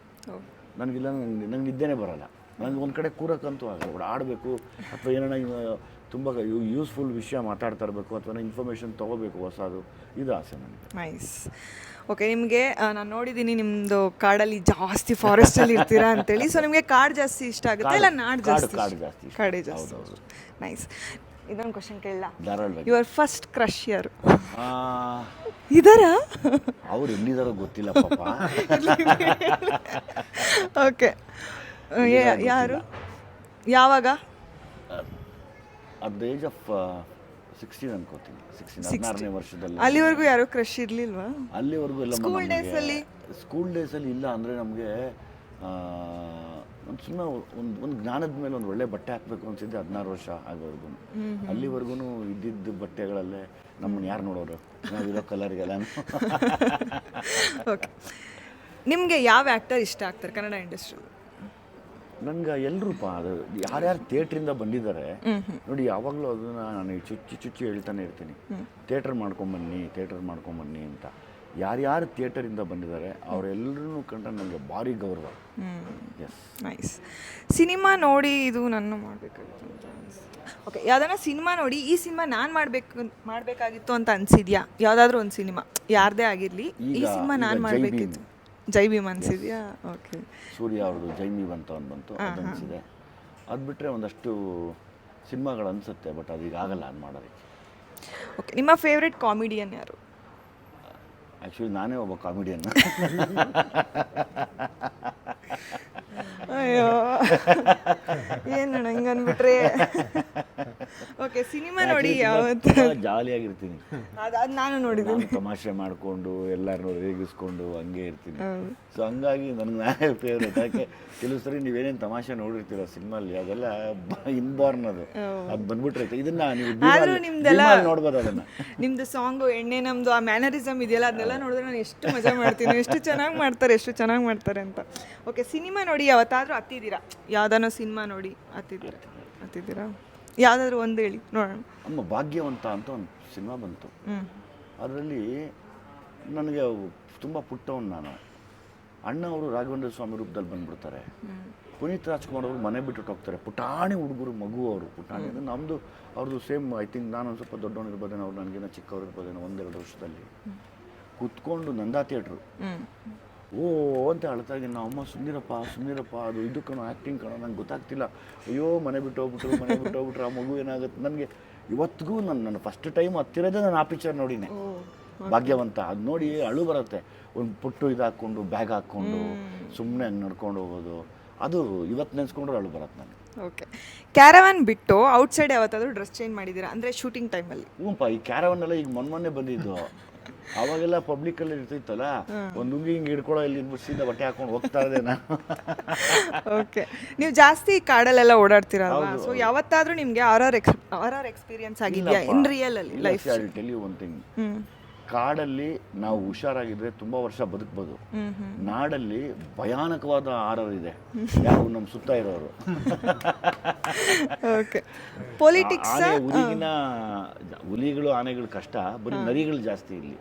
ನನಗಿಲ್ಲ, ನಂಗೆ ನಿದ್ದೆನೇ ಬರೋಲ್ಲ. ನನಗೆ ಒಂದು ಕಡೆ ಕೂರಕ್ಕಂತೂ ಆಗಲ್ಲ. ಆಡಬೇಕು ಅಥವಾ ಏನಾರ ತುಂಬ ಯೂಸ್ಫುಲ್ ವಿಷಯ ಮಾತಾಡ್ತಾ ಇರಬೇಕು ಅಥವಾ ಇನ್ಫಾರ್ಮೇಷನ್ ತೊಗೋಬೇಕು ಹೊಸದು, ಇದು ಆಸೆ ನನಗೆ.
ನೈಸ್. ಓಕೆ, ನಿಮಗೆ ನಾನು ನೋಡಿದ್ದೀನಿ ನಿಮ್ಮದು ಕಾಡಲ್ಲಿ ಜಾಸ್ತಿ ಫಾರೆಸ್ಟಲ್ಲಿ ಇರ್ತೀರಾ ಅಂತೇಳಿ. ಸೊ ನಿಮಗೆ ಕಾಡು ಜಾಸ್ತಿ ಇಷ್ಟ ಆಗುತ್ತೆ ಇಲ್ಲ ನಾಡು ಜಾಸ್ತಿ? ಕಾಡೇ ಜಾಸ್ತಿ. ನೈಸ್. ಇದೊಂದು ಕ್ವಶನ್ ಕೇಳಲ್ಲ, ಯುವರ್ ಫಸ್ಟ್ ಕ್ರಶ್ ಯಾರು ಇದಾರಾ?
ಅವ್ರು ಎಲ್ಲಿದಾರೋ ಗೊತ್ತಿಲ್ಲ ಪಾಪ.
ಓಕೆ, ಯಾರು, ಯಾವಾಗ?
ಅಟ್ ದ ಏಜ್ ಆಫ್ 16 ಅನ್ಕೋತೀನಿ, 16ನೇ ವರ್ಷದಲ್ಲಿ.
ಅಲ್ಲಿವರೆಗೂ ಯಾರು ಕ್ರಶ್ ಇರಲಿಲ್ವಾ?
ಅಲ್ಲಿವರೆಗೂ ಎಲ್ಲ
ಸ್ಕೂಲ್ ಡೇಸಲ್ಲಿ?
ಸ್ಕೂಲ್ ಡೇಸಲ್ಲಿ ಇಲ್ಲ. ಅಂದರೆ ನಮಗೆ ಒಂದು ಸುಮ್ಮನೆ ಒಂದು ಜ್ಞಾನದ ಮೇಲೆ ಒಂದು ಒಳ್ಳೆ ಬಟ್ಟೆ ಹಾಕಬೇಕು ಅನಿಸಿದ್ದೆ 16 ವರ್ಷ ಆಗೋವರೆಗೂ. ಅಲ್ಲಿವರೆಗೂ ಇದ್ದಿದ್ದ ಬಟ್ಟೆಗಳಲ್ಲೇ ನಮ್ಮನ್ನು ಯಾರು ನೋಡೋರು, ನಾವಿರೋ ಕಲರ್ಗೆಲ್ಲ.
ಓಕೆ, ನಿಮಗೆ ಯಾವ ಆ್ಯಕ್ಟರ್ ಇಷ್ಟ ಆಗ್ತಾರೆ ಕನ್ನಡ ಇಂಡಸ್ಟ್ರಿ?
ನನಗೆ ಎಲ್ಲರೂಪ ಅದು ಯಾರ್ಯಾರು ಥಿಯೇಟ್ರಿಂದ ಬಂದಿದ್ದಾರೆ ನೋಡಿ, ಯಾವಾಗಲೂ ಅದನ್ನು ನಾನು ಚುಚ್ಚಿ ಹೇಳ್ತಾನೆ ಇರ್ತೀನಿ, ಥಿಯೇಟರ್ ಮಾಡ್ಕೊಂಬನ್ನಿ ಅಂತ. ಯಾರ್ಯಾರು ಥಿಯೇಟರಿಂದ ಬಂದಿದ್ದಾರೆ ಅವರೆಲ್ಲರೂ ಕಂಡ್ರೆ ನನಗೆ ಭಾರಿ ಗೌರವ. ಎಸ್.
ನೈಸ್. ಸಿನಿಮಾ ನೋಡಿ ಇದು ನನ್ನ ಮಾಡಬೇಕಾಗಿತ್ತು ಅಂತ ಓಕೆ, ಯಾವ್ದಾನ ಸಿನಿಮಾ ನೋಡಿ ಈ ಸಿನಿಮಾ ನಾನು ಮಾಡಬೇಕಾಗಿತ್ತು ಅಂತ ಅನಿಸಿದ್ಯಾ? ಯಾವುದಾದ್ರೂ ಒಂದು ಸಿನಿಮಾ ಯಾರದೇ ಆಗಿರಲಿ, ಈ ಸಿನಿಮಾ ನಾನು ಮಾಡಬೇಕಿತ್ತು. ಜೈ ಭೀಮ್ ಅನಿಸಿದ್ಯಾ? ಓಕೆ.
ಸೂರ್ಯ ಅವ್ರದ್ದು ಜೈ ಭೀಮ್ ಅಂತ ಬಂತು, ಅದು ಅನಿಸಿದೆ. ಅದು ಬಿಟ್ಟರೆ ಒಂದಷ್ಟು ಸಿನಿಮಾಗಳು ಅನಿಸುತ್ತೆ, ಬಟ್ ಅದೀಗ ಆಗಲ್ಲ ಅದು ಮಾಡೋದಕ್ಕೆ.
ಓಕೆ, ನಿಮ್ಮ ಫೇವ್ರೆಟ್ ಕಾಮಿಡಿಯನ್ ಯಾರು?
ಆ್ಯಕ್ಚುಲಿ ನಾನೇ ಒಬ್ಬ ಕಾಮಿಡಿಯನ್.
ಅಯ್ಯೋ, ಏನು ನಂಗೆ ಅಂದ್ಬಿಟ್ರೆ. ಓಕೆ, ಸಿನಿಮಾ ನೋಡಿ ಯಾವತ್ತು
ಜಾಲಿಯಾಗಿರ್ತೀನಿ.
ಅದು ನಾನು ನೋಡಿದ್ದೀನಿ.
ತಮಾಷೆ ಮಾಡಿಕೊಂಡು ಎಲ್ಲರನ್ನೂ ರೇಗಿಸ್ಕೊಂಡು ಹಂಗೆ ಇರ್ತೀನಿ. ಸೊ ಹಂಗಾಗಿ ನನಗೆ ನಾನೇ ಫೇವ್ರೇಟ್. ಯಾಕೆ ಕೆಲವು ಸರಿ ನೀವೇನೇನು ತಮಾಷೆ ನೋಡಿರ್ತೀರ ಸಿನಿಮಾಲಿ, ಅದೆಲ್ಲ ಇನ್ಬಾರ್ನ್. ಅದು ಬಂದ್ಬಿಟ್ರೆ ಇದನ್ನ ನೀವು ನೋಡ್ಬೋದು. ಅದನ್ನ
ನಿಮ್ದು ಸಾಂಗು ಎಣ್ಣೆ ನಮ್ದು ಆ ಮ್ಯಾನರಿಸಮ್ ಇದೆಯಲ್ಲ, ಅದನ್ನೆಲ್ಲ ನೋಡಿದ್ರೆ ನಾನು ಎಷ್ಟು ಮಜಾ ಮಾಡ್ತೀನಿ, ಎಷ್ಟು ಚೆನ್ನಾಗಿ ಮಾಡ್ತಾರೆ ಅಂತ. ಓಕೆ, ಸಿನಿಮಾ ನೋಡಿ ಯಾವತ್ತಾದ್ರೂ ಹತ್ತಿದ್ದೀರಾ? ಯಾವ್ದಾನೋ ಸಿನಿಮಾ ನೋಡಿ ಹತ್ತಿದ್ದೀರಾ? ಯಾವುದಾದ್ರೂ ಒಂದು ಹೇಳಿ ನೋಡೋಣ.
ನಮ್ಮ ಭಾಗ್ಯವಂತ ಅಂತ ಒಂದು ಸಿನಿಮಾ ಬಂತು. ಅದರಲ್ಲಿ ನನಗೆ ತುಂಬ ಪುಟ್ಟವನು ನಾನು. ಅಣ್ಣ ಅವರು ರಾಘವೇಂದ್ರ ಸ್ವಾಮಿ ರೂಪದಲ್ಲಿ ಬಂದ್ಬಿಡ್ತಾರೆ. ಪುನೀತ್ ರಾಜ್ಕುಮಾರ್ ಅವರು ಮನೆ ಬಿಟ್ಟು ಹೋಗ್ತಾರೆ. ಪುಟಾಣಿ ಹುಡುಗರು, ಮಗು ಅವರು ಪುಟಾಣಿ. ಅಂದರೆ ನಮ್ಮದು ಅವ್ರದ್ದು ಸೇಮ್. ಐ ಥಿಂಕ್ ನಾನು ಒಂದು ಸ್ವಲ್ಪ ದೊಡ್ಡವನಿರ್ಬೋದೇನೋ, ಅವ್ರು ನನಗೇನೋ ಚಿಕ್ಕವ್ರು ಇರ್ಬೋದೇನೋ, 1-2 ವರ್ಷದಲ್ಲಿ. ಕೂತ್ಕೊಂಡು ನಂದಾ ಥಿಯೇಟ್ರು ಓ ಅಂತ ಅಳ್ತಾಗಿ ನಾವು ಅಮ್ಮ ಸುಮ್ಮನಿರಪ್ಪ ಅದು ಇದು ಕಣೋ, ಆ್ಯಕ್ಟಿಂಗ್ ಕಣೋ, ನಂಗೆ ಗೊತ್ತಾಗ್ತಿಲ್ಲ. ಅಯ್ಯೋ ಮನೆ ಬಿಟ್ಟು ಹೋಗ್ಬಿಟ್ರು ಆ ಮಗು ಏನಾಗುತ್ತೆ. ನನಗೆ ಇವತ್ತಿಗೂ ನನ್ನ ಫಸ್ಟ್ ಟೈಮ್ ಹತ್ತಿರೋದೇ ನಾನು ಆ ಪಿಕ್ಚರ್ ನೋಡಿನೇ, ಭಾಗ್ಯವಂತ. ಅದು ನೋಡಿ ಅಳು ಬರುತ್ತೆ. ಒಂದು ಪುಟ್ಟು ಇದು ಹಾಕ್ಕೊಂಡು ಬ್ಯಾಗ್ ಹಾಕ್ಕೊಂಡು ಸುಮ್ಮನೆ ಹಂಗೆ ನಡ್ಕೊಂಡು ಹೋಗೋದು, ಅದು ಇವತ್ತು ನೆನೆಸ್ಕೊಂಡ್ರೆ ಅಳು ಬರುತ್ತೆ ನನಗೆ.
ಓಕೆ, ಕ್ಯಾರವಾನ್ ಬಿಟ್ಟು ಔಟ್ಸೈಡ್ ಯಾವತ್ತಾದರೂ ಡ್ರೆಸ್ ಚೇಂಜ್ ಮಾಡಿದ್ದೀರಾ? ಅಂದರೆ ಶೂಟಿಂಗ್ ಟೈಮಲ್ಲಿ?
ಹ್ಞೂಪ್ಪ, ಈ ಕ್ಯಾರವಾನೆಲ್ಲ ಈಗ ಮೊನ್ನೆ ಬಂದಿದ್ದು. ಅವಾಗೆಲ್ಲ ಪಬ್ಲಿಕಲ್ಲಿ ಇರ್ತಿತ್ತಲ್ಲ, ಒಂದು ಲುಂಗಿ ಹಿಂಗೆ ಹಿಡ್ಕೊಳ್ಳೋ, ಇಲ್ಲಿ ಸೀದಾ ಬಟ್ಟೆ ಹಾಕೊಂಡು ಹೋಗ್ತಾ ಇದ್ದೆ ನಾನು.
ಓಕೆ, ನೀವು ಜಾಸ್ತಿ ಕಾಡಲ್ಲೆಲ್ಲ ಓಡಾಡ್ತೀರಲ್ವಾ? ಸೊ ಯಾವತ್ತಾದ್ರೂ ನಿಮಗೆ ಆರ್ ಆರ್ ಎಕ್ಸ್ಪೀರಿಯನ್ಸ್ ಆಗಿದೆಯಾ ಇನ್ ರಿಯಲ್ ಅಲ್ಲಿ life?
Tell you one thing, ಕಾಡಲ್ಲಿ ನಾವು ಹುಷಾರಾಗಿದ್ರೆ ತುಂಬಾ ವರ್ಷ ಬದುಕ್ಬೋದು. ನಾಡಲ್ಲಿ ಭಯಾನಕವಾದ ಆರರ್ ಇದೆ, ಯಾರು ನಮ್ಮ ಸುತ್ತ ಇರೋರು.
ಓಕೆ, ಪೊಲಿಟಿಕ್ಸ್
ಹುಲಿಗಳು ಆನೆಗಳು ಕಷ್ಟ, ಬರೀ ನರಿಗಳು ಜಾಸ್ತಿ ಇಲ್ಲಿ.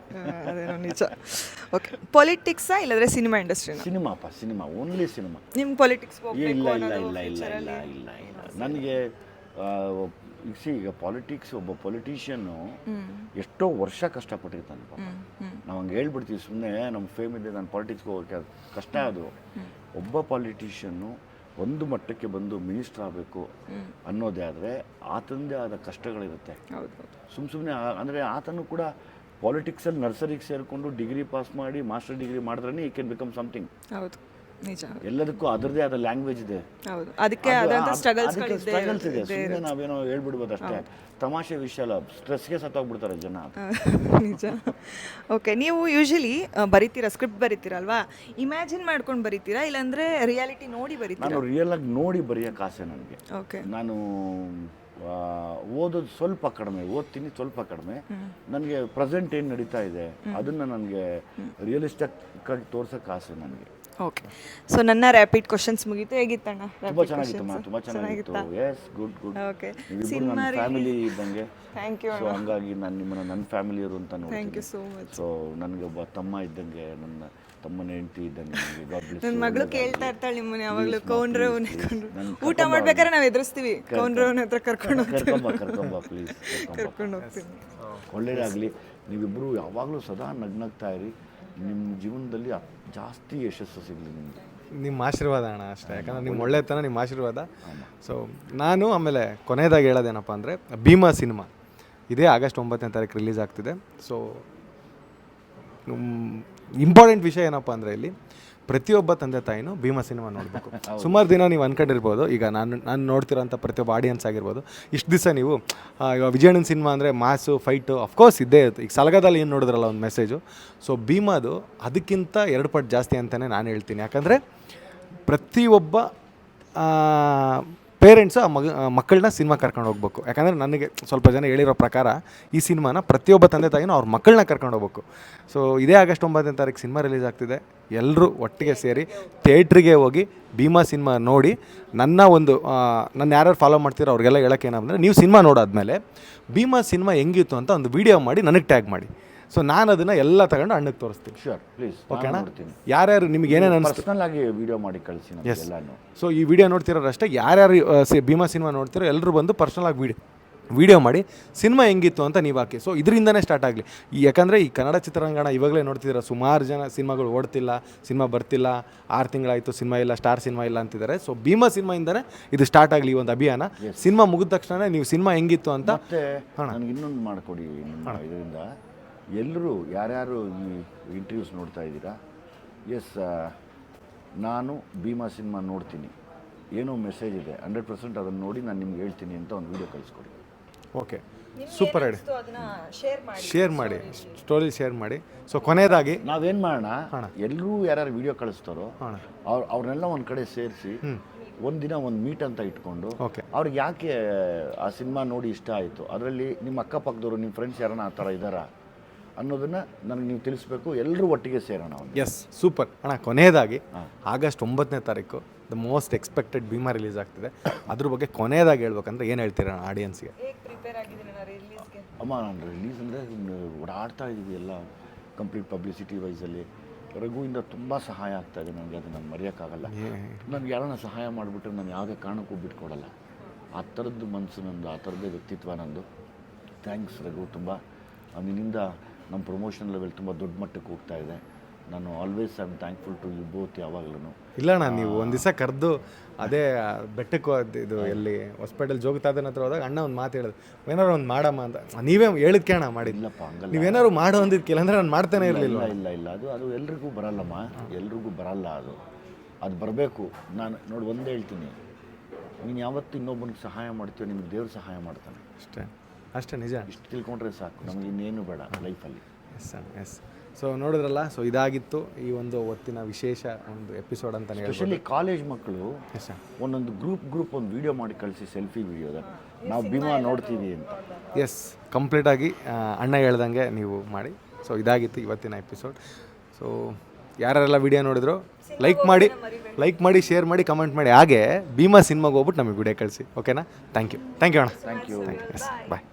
ಅದೇನೋ ನಿಜ. ಓಕೆ, ಪೊಲಿಟಿಕ್ಸಾ ಇಲ್ಲದ್ರೆ ಸಿನಿಮಾ ಇಂಡಸ್ಟ್ರಿನಾ?
Cinema only cinema.
ನಿಮ್ಗೆ ಪೊಲಿಟಿಕ್ಸ್
ಇಲ್ಲ. ನನಗೆ ಈಗ ಪಾಲಿಟಿಕ್ಸ್, ಒಬ್ಬ ಪೊಲಿಟಿಷಿಯನ್ನು ಎಷ್ಟೋ ವರ್ಷ ಕಷ್ಟಪಟ್ಟಿರ್ತಾನೆ ಪಾಪ. ನಾವು ಹಂಗೆ ಹೇಳ್ಬಿಡ್ತೀವಿ ಸುಮ್ಮನೆ, ನಮ್ಮ ಫೇಮ್ ಇದೆ, ನಾನು ಪಾಲಿಟಿಕ್ಸ್ಗೆ ಹೋಗೋಕ್ಕೆ ಕಷ್ಟ. ಅದು ಒಬ್ಬ ಪಾಲಿಟಿಷಿಯನ್ನು ಒಂದು ಮಟ್ಟಕ್ಕೆ ಬಂದು ಮಿನಿಸ್ಟರ್ ಆಗಬೇಕು ಅನ್ನೋದೇ ಆದರೆ ಆತಂದೇ ಆದ ಕಷ್ಟಗಳಿರುತ್ತೆ. ಸುಮ್ಮನೆ ಅಂದರೆ ಆತನು ಕೂಡ ಪಾಲಿಟಿಕ್ಸಲ್ಲಿ ನರ್ಸರಿಗೆ ಸೇರಿಕೊಂಡು ಡಿಗ್ರಿ ಪಾಸ್ ಮಾಡಿ ಮಾಸ್ಟರ್ ಡಿಗ್ರಿ ಮಾಡಿದ್ರೆ ಈ ಕ್ಯಾನ್ ಬಿಕಮ್ ಸಮಥಿಂಗ್.
ಹೌದು, ನಿಜ.
ಎಲ್ಲದಕ್ಕೂ ಅದರದೇ ಆದ ಲ್ಯಾಂಗ್ವೇಜ್ ಇದೆ.
ಹೌದು, ಅದಕ್ಕೆ ಆದಂತ ಸ್ಟ್ರಗಲ್ಸ್
ಇದೆ. ಸುಮ್ಮನೆ ನಾವೇನೋ ಹೇಳ್ಬಿಡ್ಬೋದು ಅಷ್ಟೇ. ತಮಾಷೆ ವಿಷಯ ಅಲ್ಲ, ಸ್ಟ್ರೆಸ್ಗೆ ಸತ್ತೋಗ್ಬಿಡ್ತಾರೆ ಜನ.
ನಿಜ. ಓಕೆ, ನೀವು ಯೂಶಲಿ ಬರೀತೀರಾ, ಸ್ಕ್ರಿಪ್ಟ್ ಬರೀತೀರಲ್ವಾ? ಇಮ್ಯಾಜಿನ್ ಮಾಡ್ಕೊಂಡು ಬರೀತೀರಾ ಇಲ್ಲಾಂದ್ರೆ ರಿಯಾಲಿಟಿ ನೋಡಿ ಬರೀತೀರಾ?
ನಾನು ರಿಯಲ್ ಆಗಿ ನೋಡಿ ಬರೆಯೋಕೆ ಆಸೆ ನನಗೆ.
ಓಕೆ.
ನಾನು ಓದೋದು ಸ್ವಲ್ಪ ಕಡಿಮೆ, ಓದ್ತೀನಿ ಸ್ವಲ್ಪ ಕಡಿಮೆ. ನನಗೆ ಪ್ರೆಸೆಂಟ್ ಏನು ನಡೀತಾ ಇದೆ ಅದನ್ನು ನನಗೆ ರಿಯಲಿಸ್ಟಿಕ್ ಆಗಿ ತೋರ್ಸೋಕ್ಕೆ ಆಸೆ ನನಗೆ.
ಓಕೆ, ಸೊ ನನ್ನ ರ್ಯಾಪಿಡ್ ಕ್ವಶನ್ಸ್ ಮುಗೀತು. ಹೇಗಿತ್ತಣ್ಣ?
ತುಂಬ ಚೆನ್ನಾಗಿತ್ತು, ತುಂಬ ಚೆನ್ನಾಗಿತ್ತು. S, good.
ಓಕೆ,
ನೀವಿಬ್ಬರು ನನ್ನ ಫ್ಯಾಮಿಲಿ ಇದ್ದಂಗೆ.
Thank you.
ಸೊ ಹಂಗಾಗಿ ನಾನು ನಿಮ್ಮನ್ನು ನನ್ನ ಫ್ಯಾಮಿಲಿಯವರು ಅಂತ
ಥ್ಯಾಂಕ್
ನೋಡ್ತೀನಿ.
You so much.
ಸೊ ನನಗೆ ಒಬ್ಬ ತಮ್ಮ ಇದ್ದಂಗೆ, ನನ್ನ ತಮ್ಮನ ಹೆಂಡತಿ ಇದ್ದಂಗೆ ನನಗೆ. God bless
ನನ್ನ
you.
ಮಗಳು ಕೇಳ್ತಾ ಇರ್ತಾಳೆ ನಿಮ್ಮನ್ನ ಯಾವಾಗಲೂ
Please,
ಕೌಂಡ್ರವ್ನ
please, please. ನನ್
ಊಟ ಮಾಡ್ಬೇಕಾದ್ರೆ ನಾವು ಎದುರಿಸ್ತೀವಿ, ಕೌಂಡ್ರವ್ನ ಹತ್ರ ಕರ್ಕೊಂಡು
ಕರ್ಕೊಂಬ ಪ್ಲೀಸ್,
ಕರ್ಕೊಂಡು ಹೋಗ್ತೀನಿ.
ಒಳ್ಳೇದಾಗಲಿ. ನೀವಿಬ್ಬರು ಯಾವಾಗಲೂ ಸದಾ ನಗ್ನಗ್ತಾ ಇರಿ. ನಿಮ್ಮ ಜೀವನದಲ್ಲಿ ಜಾಸ್ತಿ ಯಶಸ್ಸು ಸಿಗಲಿ ನಿಮಗೆ.
ನಿಮ್ಮ ಆಶೀರ್ವಾದ ಅಣ್ಣ ಅಷ್ಟೇ, ಯಾಕಂದರೆ ನಿಮ್ಮ ಒಳ್ಳೆತನ ನಿಮ್ಮ ಆಶೀರ್ವಾದ. ಸೊ ನಾನು ಆಮೇಲೆ ಕೊನೆಯದಾಗಿ ಹೇಳೋದೇನಪ್ಪ ಅಂದರೆ, ಭೀಮಾ ಸಿನಿಮಾ ಇದೇ ಆಗಸ್ಟ್ 9ನೇ ತಾರೀಕು ರಿಲೀಸ್ ಆಗ್ತಿದೆ. ಸೊ ಇಂಪಾರ್ಟೆಂಟ್ ವಿಷಯ ಏನಪ್ಪ ಅಂದರೆ, ಇಲ್ಲಿ ಪ್ರತಿಯೊಬ್ಬ ತಂದೆ ತಾಯಿನೂ ಭೀಮಾ ಸಿನಿಮಾ ನೋಡಬೇಕು. ಸುಮಾರು ದಿನ ನೀವು ಅಂದ್ಕೊಂಡಿರ್ಬೋದು, ಈಗ ನಾನು ನೋಡ್ತಿರೋಂಥ ಪ್ರತಿಯೊಬ್ಬ ಆಡಿಯನ್ಸ್ ಆಗಿರ್ಬೋದು, ಇಷ್ಟು ದಿವಸ ನೀವು ಇವಾಗ ವಿಜಯಣ್ಣನ ಸಿನಿಮಾ ಅಂದರೆ ಮಾಸು ಫೈಟು ಅಫ್ಕೋರ್ಸ್ ಇದ್ದೇ ಇರುತ್ತೆ. ಈಗ ಸಲಗದಲ್ಲಿ ಏನು ನೋಡಿದ್ರಲ್ಲ ಒಂದು ಮೆಸೇಜು, ಸೊ ಭೀಮಾದು ಅದಕ್ಕಿಂತ 2 ಪಟ್ಟು ಜಾಸ್ತಿ ಅಂತಲೇ ನಾನು ಹೇಳ್ತೀನಿ. ಯಾಕಂದರೆ ಪ್ರತಿಯೊಬ್ಬ ಪೇರೆಂಟ್ಸು ಆ ಮಕ್ಕಳನ್ನ ಸಿನಿಮಾ ಕರ್ಕೊಂಡು ಹೋಗ್ಬೇಕು. ಯಾಕಂದರೆ ನನಗೆ ಸ್ವಲ್ಪ ಜನ ಹೇಳಿರೋ ಪ್ರಕಾರ ಈ ಸಿನಿಮಾನ ಪ್ರತಿಯೊಬ್ಬ ತಂದೆ ತಾಯಿನೂ ಅವ್ರ ಮಕ್ಕಳನ್ನ ಕರ್ಕೊಂಡು ಹೋಗ್ಬೇಕು. ಸೊ ಇದೇ ಆಗಸ್ಟ್ 9ನೇ ತಾರೀಕು ಸಿನಿಮಾ ರಿಲೀಸ್ ಆಗ್ತಿದೆ. ಎಲ್ಲರೂ ಒಟ್ಟಿಗೆ ಸೇರಿ ಥಿಯೇಟ್ರಿಗೆ ಹೋಗಿ ಭೀಮಾ ಸಿನಿಮಾ ನೋಡಿ. ನನ್ನ ಯಾರ್ಯಾರು ಫಾಲೋ ಮಾಡ್ತೀರೋ ಅವ್ರಿಗೆಲ್ಲ ಹೇಳೋಕ್ಕೆ ಏನಂದರೆ, ನೀವು ಸಿನಿಮಾ ನೋಡಾದ್ಮೇಲೆ ಭೀಮಾ ಸಿನಿಮಾ ಹೆಂಗಿತ್ತು ಅಂತ ಒಂದು ವೀಡಿಯೋ ಮಾಡಿ ನನಗೆ ಟ್ಯಾಗ್ ಮಾಡಿ. ಸೊ ನಾನು ಅದನ್ನು ಎಲ್ಲ ತಗೊಂಡು ಅಣ್ಣಕ್ಕೆ ತೋರಿಸ್ತೀನಿ.
Sure, please.
ಓಕೆನಾ? ಯಾರ್ಯಾರು ನಿಮಗೆ ಏನೇನು ಅನಿಸ್ತು
ಪರ್ಸನಲ್ ಆಗಿ ವಿಡಿಯೋ ಮಾಡಿ ಕಳಿಸಿ ಎಲ್ಲಾನು.
ಸೊ ಈ ವಿಡಿಯೋ ನೋಡ್ತಿರೋರಷ್ಟೇ ಯಾರ್ಯಾರು ಭೀಮಾ ಸಿನಿಮಾ ನೋಡ್ತಿರೋ ಎಲ್ಲರೂ ಬಂದು ಪರ್ಸನಲಾಗಿ ವಿಡಿಯೋ ಮಾಡಿ ಸಿನಿಮಾ ಹೆಂಗಿತ್ತು ಅಂತ ನೀವು ಹಾಕಿ. ಸೊ ಇದರಿಂದನೇ ಸ್ಟಾರ್ಟ್ ಆಗಲಿ. ಯಾಕಂದರೆ ಈ ಕನ್ನಡ ಚಿತ್ರರಂಗಣ ಇವಾಗಲೇ ನೋಡ್ತಿದ್ದೀರ, ಸುಮಾರು ಜನ ಸಿನಿಮಾಗಳು ಓಡ್ತಿಲ್ಲ, ಸಿನಿಮಾ ಬರ್ತಿಲ್ಲ, 6 ತಿಂಗಳಾಯಿತು ಸಿನಿಮಾ ಇಲ್ಲ, ಸ್ಟಾರ್ ಸಿನಿಮಾ ಇಲ್ಲ ಅಂತಿದ್ದಾರೆ. ಸೊ ಭೀಮಾ ಸಿನಿಮಾಯಿಂದನೇ ಇದು ಸ್ಟಾರ್ಟ್ ಆಗಲಿ, ಈ ಒಂದು ಅಭಿಯಾನ. ಸಿನಿಮಾ ಮುಗಿದ ತಕ್ಷಣ ನೀವು ಸಿನಿಮಾ ಹೆಂಗಿತ್ತು ಅಂತ.
ಮತ್ತೆ ನನಗೆ ಇನ್ನೊಂದು ಮಾಡಿಕೊಡಿ ನಿಮ್ಮ ಇದರಿಂದ. ಎಲ್ಲರೂ ಯಾರ್ಯಾರು ಈ ಇಂಟರ್ವ್ಯೂಸ್ ನೋಡ್ತಾ ಇದ್ದೀರಾ, ಎಸ್ ನಾನು ಭೀಮಾ ಸಿನಿಮಾ ನೋಡ್ತೀನಿ, ಏನೋ ಮೆಸೇಜ್ ಇದೆ, 100% ಅದನ್ನು ನೋಡಿ ನಾನು ನಿಮ್ಗೆ ಹೇಳ್ತೀನಿ ಅಂತ ಒಂದು ವೀಡಿಯೋ ಕಳಿಸ್ಕೊಡಿ.
Okay, super ID. ಶೇರ್ ಮಾಡಿ, ಸ್ಟೋರಿ ಶೇರ್ ಮಾಡಿ. ಸೊ ಕೊನೆಯದಾಗಿ
ನಾವೇನು ಮಾಡೋಣ, ಎಲ್ಲರೂ ಯಾರ್ಯಾರು ವೀಡಿಯೋ ಕಳಿಸ್ತಾರೋ ಅವ್ರನ್ನೆಲ್ಲ ಒಂದು ಕಡೆ ಸೇರಿಸಿ ಒಂದಿನ ಒಂದು ಮೀಟ್ ಅಂತ ಇಟ್ಕೊಂಡು, ಅವ್ರಿಗೆ ಯಾಕೆ ಆ ಸಿನಿಮಾ ನೋಡಿ ಇಷ್ಟ ಆಯಿತು, ಅದರಲ್ಲಿ ನಿಮ್ಮ ಅಕ್ಕಪಕ್ಕದವರು, ನಿಮ್ಮ ಫ್ರೆಂಡ್ಸ್ ಯಾರನ್ನ ಆ ಥರ ಇದ್ದಾರಾ ಅನ್ನೋದನ್ನು ನನಗೆ ನೀವು ತಿಳಿಸ್ಬೇಕು. ಎಲ್ಲರೂ ಒಟ್ಟಿಗೆ ಸೇರೋಣ.
ಎಸ್, ಸೂಪರ್ ಅಣ್ಣ. ಕೊನೆಯದಾಗಿ ಆಗಸ್ಟ್ 9ನೇ ತಾರೀಕು the most expected Bheema release ಆಗ್ತಿದೆ. ಅದ್ರ ಬಗ್ಗೆ ಕೊನೆಯದಾಗಿ ಹೇಳ್ಬೇಕಂದ್ರೆ ಏನು ಹೇಳ್ತೀರ ಆಡಿಯನ್ಸ್ಗೆ?
ಅಮ್ಮ, ನಾನು ರಿಲೀಸ್ ಅಂದರೆ ಓಡಾಡ್ತಾ ಇದ್ದೀವಿ ಎಲ್ಲ, ಕಂಪ್ಲೀಟ್ ಪಬ್ಲಿಸಿಟಿ ವೈಸಲ್ಲಿ. ರಘುವಿಂದ ತುಂಬ ಸಹಾಯ ಆಗ್ತಾಯಿದೆ ನನಗೆ, ಅದು ನಾನು ಮರೆಯೋಕ್ಕಾಗಲ್ಲ. ನನಗೆ ಯಾರನ್ನ ಸಹಾಯ ಮಾಡಿಬಿಟ್ರೆ ನಾನು ಯಾವುದೇ ಕಾರಣಕ್ಕೂ ಬಿಟ್ಕೊಡಲ್ಲ. ಆ ಥರದ್ದು ಮನಸ್ಸು ನಂದು, ಆ ಥರದ್ದೇ ವ್ಯಕ್ತಿತ್ವ ನಂದು. ಥ್ಯಾಂಕ್ಸ್ ರಘು, ತುಂಬ ನಿನ್ನಿಂದ ನಮ್ಮ ಪ್ರಮೋಷನ್ ಲೆವೆಲ್ ತುಂಬ ದೊಡ್ಡ ಮಟ್ಟಕ್ಕೆ ಹೋಗ್ತಾ ಇದೆ. ನಾನು always I am thankful to you both. ಯಾವಾಗಲೂ
ಇಲ್ಲ ಅಣ್ಣ, ನೀವು ಒಂದು ದಿವಸ ಕರೆದು ಅದೇ ಬೆಟ್ಟಕ್ಕೂ ಇದು ಎಲ್ಲಿ ಹಾಸ್ಪಿಟಲ್ ಜೋಗತಾದನ ಹತ್ರ ಹೋದಾಗ ಅಣ್ಣ ಒಂದು ಮಾತು ಹೇಳಿದ್ರು, ಏನಾರು ಒಂದು ಮಾಡಮ್ಮ ಅಂತ. ನೀವೇ ಹೇಳಿದ್ಕೆ ಅಣ್ಣ ಮಾಡಿದ್ಲಪ್ಪ, ಹಂಗಲ್ಲ. ನೀವೇನಾದ್ರು ಮಾಡೋ ಅಂದಿದ್ಕಿಲ್ಲ ಅಂದರೆ ನಾನು ಮಾಡ್ತಾನೆ ಇರಲಿಲ್ಲ.
ಇಲ್ಲ ಅದು ಎಲ್ರಿಗೂ ಬರಲ್ಲಮ್ಮ, ಎಲ್ರಿಗೂ ಬರಲ್ಲ. ಅದು ಬರಬೇಕು. ನಾನು ನೋಡಿ ಒಂದೇ ಹೇಳ್ತೀನಿ, ನೀನು ಯಾವತ್ತು ಇನ್ನೊಬ್ಬನಿಗೆ ಸಹಾಯ ಮಾಡ್ತೀಯೋ ನಿಮ್ಗೆ ದೇವ್ರು ಸಹಾಯ ಮಾಡ್ತಾನೆ.
ಅಷ್ಟೇ ನಿಜ.
ಇಷ್ಟು ತಿಳ್ಕೊಂಡ್ರೆ ಸಾಕು, ನಮಗೆ ಇನ್ನೇನು ಬೇಡ ಲೈಫಲ್ಲಿ.
ಎಸ್. ಸೊ ನೋಡಿದ್ರಲ್ಲ, ಸೊ ಇದಾಗಿತ್ತು ಈ ಒಂದು ಹೊತ್ತಿನ ವಿಶೇಷ ಒಂದು ಎಪಿಸೋಡ್ ಅಂತಲೇ ಹೇಳ್ಬೋದು.
ಸ್ಪೆಷಲಿ ಕಾಲೇಜ್ ಮಕ್ಕಳು ಒಂದೊಂದು ಗ್ರೂಪ್ ಒಂದು ವಿಡಿಯೋ ಮಾಡಿ ಕಳಿಸಿ, ಸೆಲ್ಫಿ ವಿಡಿಯೋದ ನಾವು ಭೀಮಾ ನೋಡ್ತೀವಿ ಅಂತ.
ಎಸ್, ಕಂಪ್ಲೀಟಾಗಿ ಅಣ್ಣ ಹೇಳ್ದಂಗೆ ನೀವು ಮಾಡಿ. ಸೊ ಇದಾಗಿತ್ತು ಇವತ್ತಿನ ಎಪಿಸೋಡ್. ಸೊ ಯಾರೆಲ್ಲ ವಿಡಿಯೋ ನೋಡಿದ್ರು ಲೈಕ್ ಮಾಡಿ, ಶೇರ್ ಮಾಡಿ, ಕಮೆಂಟ್ ಮಾಡಿ. ಹಾಗೆ ಭೀಮಾ ಸಿನಿಮಾಗೆ ಹೋಗ್ಬಿಟ್ಟು ನಮಗೆ ವಿಡಿಯೋ ಕಳಿಸಿ. ಓಕೆನಾ? ಥ್ಯಾಂಕ್ ಯು ಅಣ್ಣ.
Thank you.
Yes, bye.